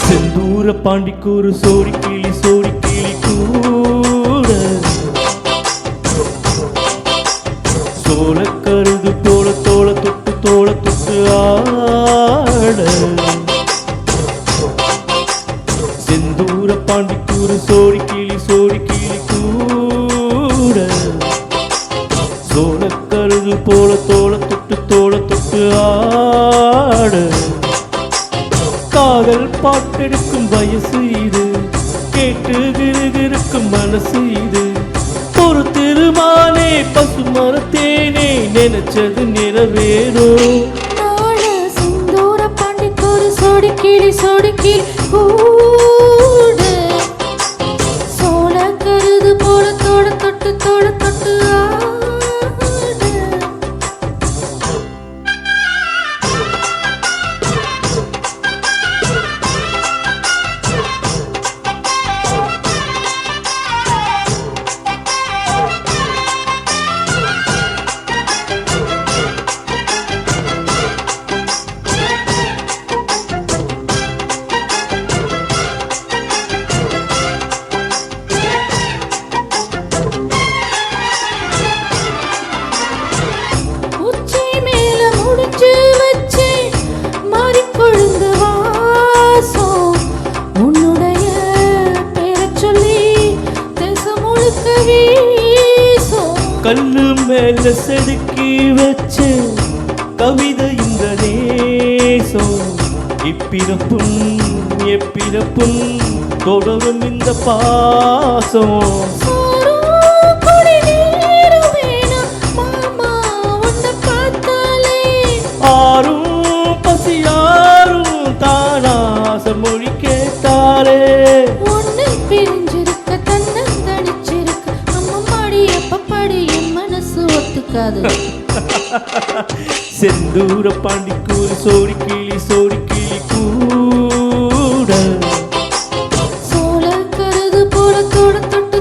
செந்தூர பாண்டிக்கூறு சோடி கிளி கூட சோழ கருது போல தோள தொட்டு ஆட செந்தூர பாண்டிக்கூறு சோடி கிளி கூட சோழ கருது போல தோள தொட்டு ஆட காதல் பாட்டெடுக்கும் வயசு இது, கேட்டு கிருகிருக்கும் மனசு இது. ஒரு திருமாலே பசுமரத்தேனே நினைச்சது நிறைவேறும். சிந்தூர பாண்டிக்கூறு சோடி கிளி கூட சோழ கருது போல தோட தொட்டு கல்லு மேல செதுக்கி வச்ச கவிதை இந்த நேசம். இப்பிறப்பும் எப்பிறப்பும் தொடரும் இந்த பாசம். ஆறும் பசியாரும் தானாச மொழி கேட்டாலே செந்தூர பாண்டிக்கூறு சோடி கிளி கூட சோழ கருது போல தோட தொட்டு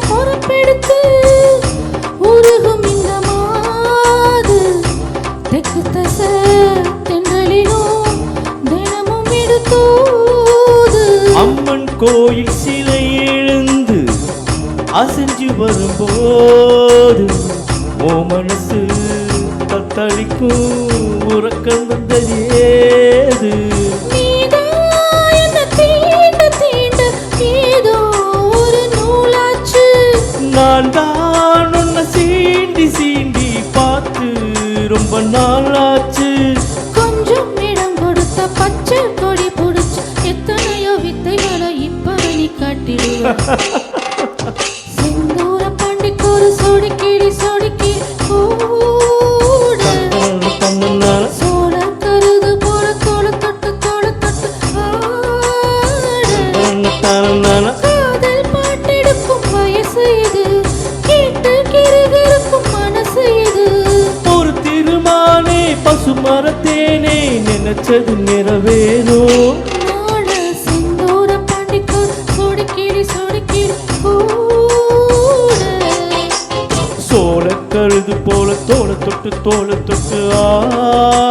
பொறுப்பெடுத்து உருகும் இந்த மாது தெற்கு தசை தென்றலிலும் தினமும் எடுத்தோது. அம்மன் கோயில் சிலை எழுந்து அசைஞ்சு வரும்போது ஓ மனசு தத்தளிக்கும் உறக்கம் வந்தது ஏது. நான் தான் உன்னை சீண்டி பார்த்து ரொம்ப நாளாச்சு. கொஞ்சம் இடம் கொடுத்த பச்சை கொடி புடிச்சு எத்தனையோ வித்தைகளை இப்ப நீ காட்டிடுவ. செந்தூர பாண்டிக்கூறு சோடி கிளி கூட சோழ கருது போல தோள தொட்டு காதல் பாட்டெடுக்கும் வயசு இது, கேட்டு கிருகிருக்கும் மனசு இது. ஒரு திருமாலே பசுமரத்தேனே நினைச்சது நிறைவேறும். சிந்தூர பாண்டிக்கூறு சோடி கிளி கூட சோழ கருது போல தோள தொட்டு ஆ